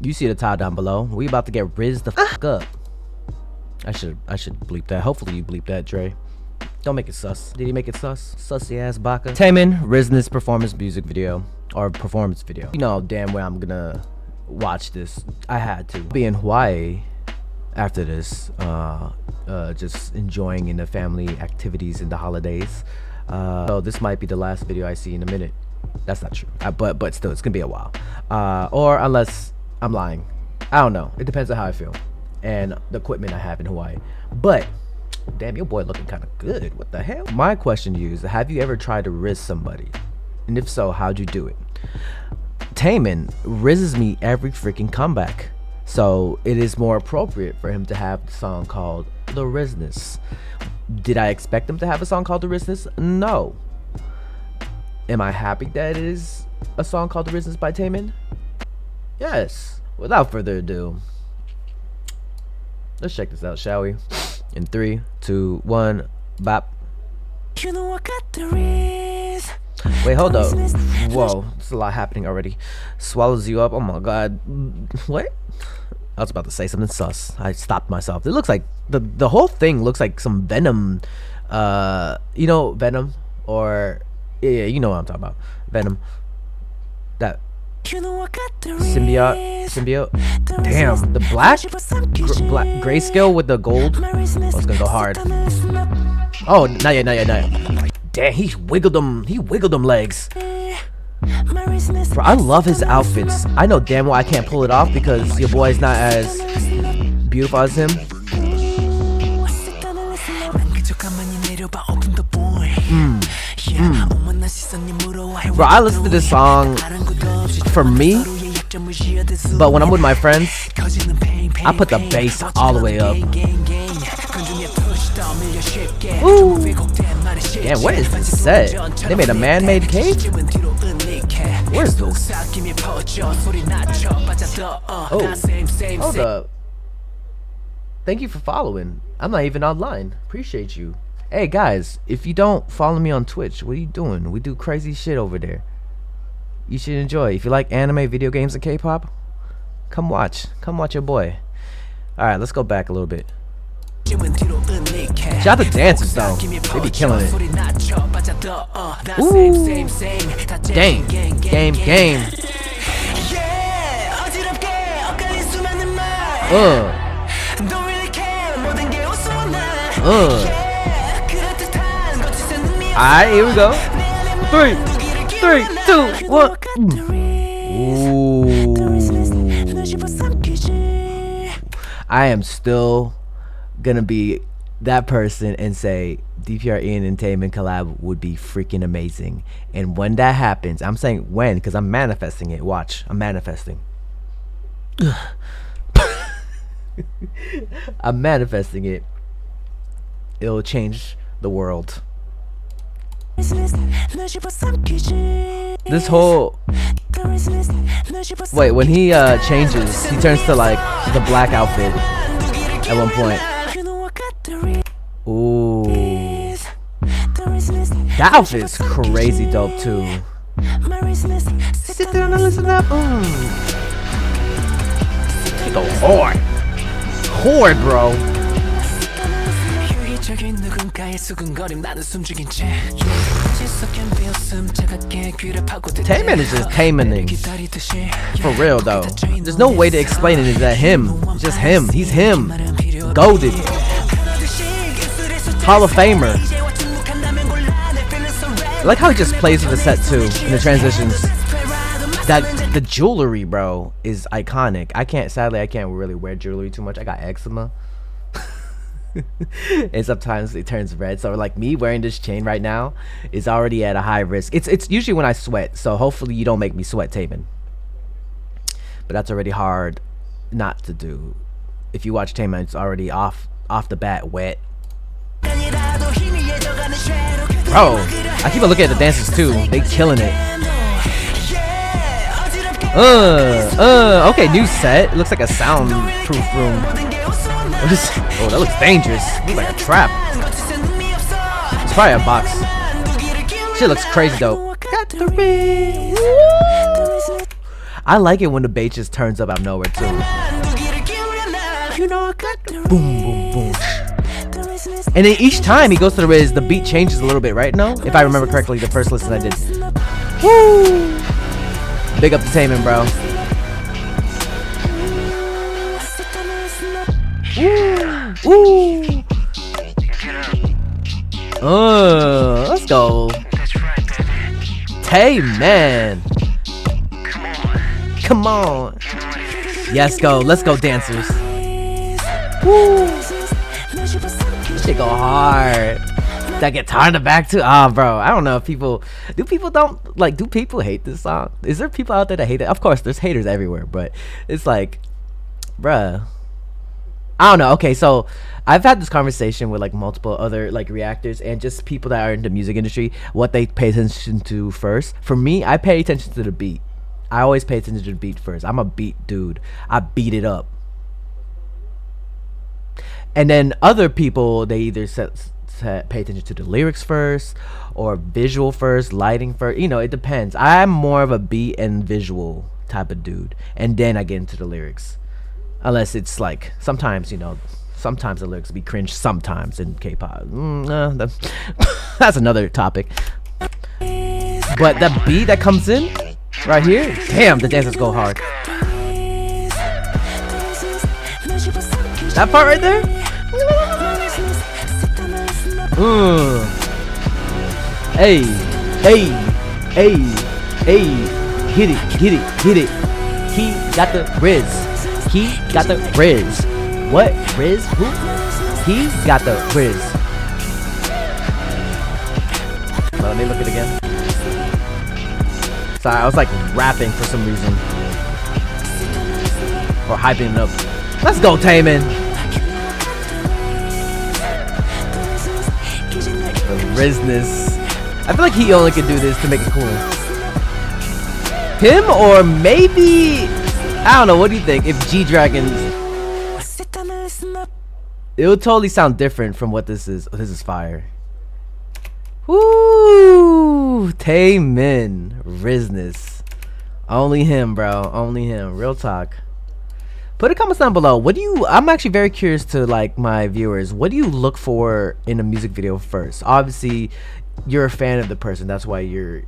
You see the title down below. We about to get Riz the fuck up. I should bleep that. Hopefully you bleep that, Dre. Don't make it sus. Did he make it sus? Sussy ass baka. Taemin, Rizzness performance music video. Or performance video. You know damn well I'm gonna watch this. I had to. Be in Hawaii after this. Just enjoying in the family activities in the holidays. So this might be the last video I see in a minute. That's not true. But still, it's gonna be a while. Or unless I'm lying. I don't know. It depends on how I feel and the equipment I have in Hawaii. But damn, your boy looking kind of good. What the hell? My question to you is, have you ever tried to Rizz somebody? And if so, how'd you do it? Taemin rizzes me every freaking comeback. So it is more appropriate for him to have the song called The Rizzness. Did I expect him to have a song called The Rizzness? No. Am I happy that it is a song called The Rizzness by Taemin? Yes. Without further ado, let's check this out, shall we? In 3, 2, 1, bop. Wait, hold up. Whoa, there's a lot happening already. Swallows you up. Oh my god. What? I was about to say something sus. I stopped myself. It looks like the whole thing looks like some Venom. You know Venom, or yeah, you know what I'm talking about. Venom. That symbiote. Damn, the black grayscale with the gold. Oh, it's gonna go hard. Oh, not yet. Damn, he wiggled them legs. Bro, I love his outfits. I know damn well I can't pull it off because your boy's not as beautiful as him. Bro, I listen to this song for me, but when I'm with my friends, I put the bass all the way up. Ooh. Damn, what is this set? They made a man-made cave? Where is this? Oh, hold up. Thank you for following. I'm not even online. Appreciate you. Hey guys, if you don't follow me on Twitch, what are you doing? We do crazy shit over there. You should enjoy. If you like anime, video games, and K-pop, come watch your boy. Alright, let's go back a little bit. Shout out the dancers though. They be killing it. Ooh. Game. Alright, here we go. 3, 2, 1. Ooh. I am still gonna be that person and say DPRN and Taemin collab would be freaking amazing. And when that happens, I'm saying when, because I'm manifesting it. Watch, I'm manifesting. I'm manifesting it. It'll change the world. This whole wait, when he changes, he turns to like the black outfit at one point. Ooh, that outfit's crazy dope too. Sit down and listen up. He go hard, bro. Taemin is just Taemining. For real though. There's no way to explain it. Is that him? It's just him. He's him. Golded. Hall of Famer. I like how he just plays with the set too in the transitions. The jewelry, bro, is iconic. Sadly I can't really wear jewelry too much. I got eczema. And sometimes it turns red, so like me wearing this chain right now is already at a high risk. It's usually when I sweat, so hopefully you don't make me sweat, Taemin. But that's already hard not to do. If you watch Taemin, it's already off the bat wet. Bro, I keep on looking at the dancers too. They killing it. Okay, new set. It looks like a soundproof room. Oh, that looks dangerous. It looks like a trap. It's probably a box. Shit looks crazy dope. I like it when the bass just turns up out of nowhere too. Boom, boom, boom. And then each time he goes to the Riz, the beat changes a little bit, right? No? If I remember correctly, the first listen I did. Woo! Big up to Taemin, bro. Woo! Woo! Let's go. Taemin. Come on. Yes, go. Let's go, dancers. Woo! This shit go hard. That guitar in the back too. Ah, bro. I don't know if people do people hate this song? Is there people out there that hate it? Of course, there's haters everywhere, but it's like, bruh. I don't know. Okay, so I've had this conversation with like multiple other like reactors and just people that are in the music industry, what they pay attention to first. For me, I pay attention to the beat. I always pay attention to the beat first. I'm a beat dude. I beat it up. And then other people, they either pay attention to the lyrics first or visual first, lighting first. You know, it depends. I'm more of a beat and visual type of dude. And then I get into the lyrics. Unless it's like, sometimes, you know, sometimes the lyrics be cringe sometimes in K-pop. That's another topic. But that beat that comes in right here, damn, the dancers go hard. That part right there? Hey, hey, hey, hey, get it, get it, get it. He got the Riz. He got the Riz. What? Riz? Who? He got the Riz. Let me look at it again. Sorry, I was like rapping for some reason. Or hyping it up. Let's go, Taemin. The Rizzness. I feel like he only could do this to make it cool. Him or maybe, I don't know, what do you think? If G-Dragons, it would totally sound different from what this is. This is fire. Woo! Taemin, Rizzness. Only him, bro. Only him. Real talk. Put a comments down below. What do you, I'm actually very curious to like my viewers. What do you look for in a music video first? Obviously, you're a fan of the person. That's why you're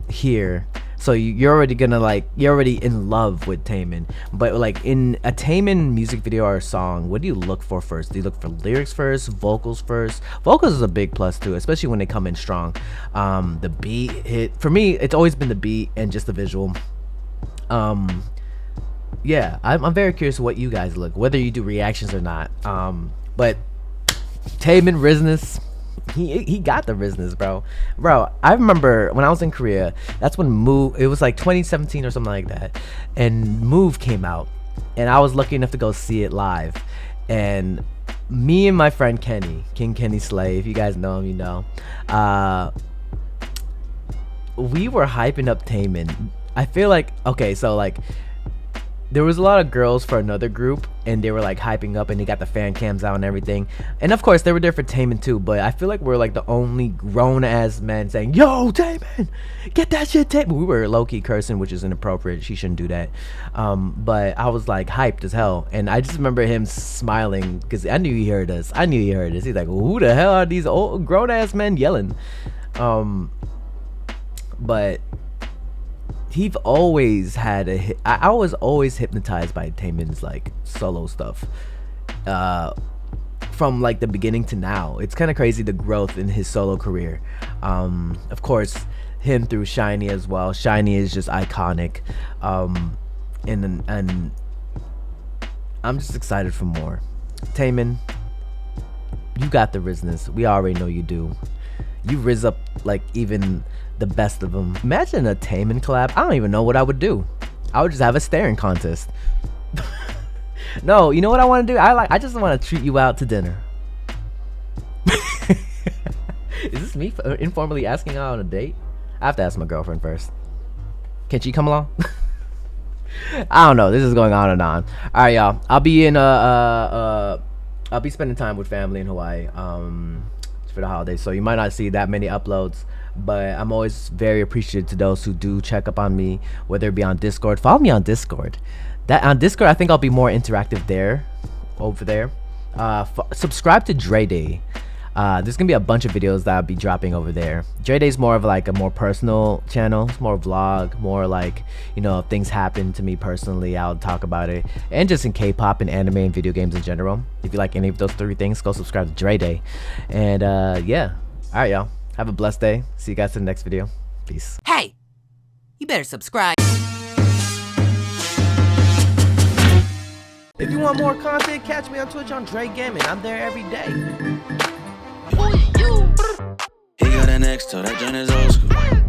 here. So you're already gonna like, you're already in love with Taemin. But like in a Taemin music video or a song, what do you look for first? Do you look for lyrics first, vocals first? Vocals is a big plus too, especially when they come in strong. The beat hit, for me, it's always been the beat and just the visual. Yeah, I'm very curious what you guys look, whether you do reactions or not. But Taemin, Rizzness, he got the Rizzness, bro. I remember when I was in Korea, that's when Move, it was like 2017 or something like that, and Move came out, and I was lucky enough to go see it live. And me and my friend Kenny, King Kenny Slay, if you guys know him, you know, we were hyping up Taemin. I feel like, okay, so like there was a lot of girls for another group, and they were like hyping up, and they got the fan cams out and everything. And of course, they were there for Taemin too. But I feel like we're like the only grown ass men saying, "Yo, Taemin, get that shit, Taemin." We were low key cursing, which is inappropriate. She shouldn't do that. But I was like hyped as hell, and I just remember him smiling because I knew he heard us. I knew he heard us. He's like, "Who the hell are these old grown ass men yelling?" But he've always had a hit. I was always hypnotized by Taemin's like solo stuff from like the beginning to now. It's kind of crazy the growth in his solo career. Of course, him through Shiny as well. Shiny is just iconic, and I'm just excited for more. Taemin, you got the Rizzness. We already know you do. You rizz up like even the best of them. Imagine a Taemin collab. I don't even know what I would do. I would just have a staring contest. No, you know what I want to do? I just want to treat you out to dinner. Is this me informally asking out on a date? I have to ask my girlfriend first. Can she come along? I don't know. This is going on and on. All right, y'all. I'll be in I'll be spending time with family in Hawaii for the holidays, so you might not see that many uploads. but I'm always very appreciative to those who do check up on me, whether it be on Discord. Follow me on Discord. On Discord, I think I'll be more interactive there, over there. Subscribe to Dre Day. There's gonna be a bunch of videos that I'll be dropping over there. Dre Day's more of like a more personal channel. It's more vlog, more like, you know, if things happen to me personally, I'll talk about it. And just in K-pop and anime and video games in general. If you like any of those 3 things, go subscribe to Dre Day. And yeah, all right, y'all. Have a blessed day. See you guys in the next video. Peace. Hey, you better subscribe. If you want more content, catch me on Twitch on Jrekml. I'm there every day. He got an X, so that joint is old school.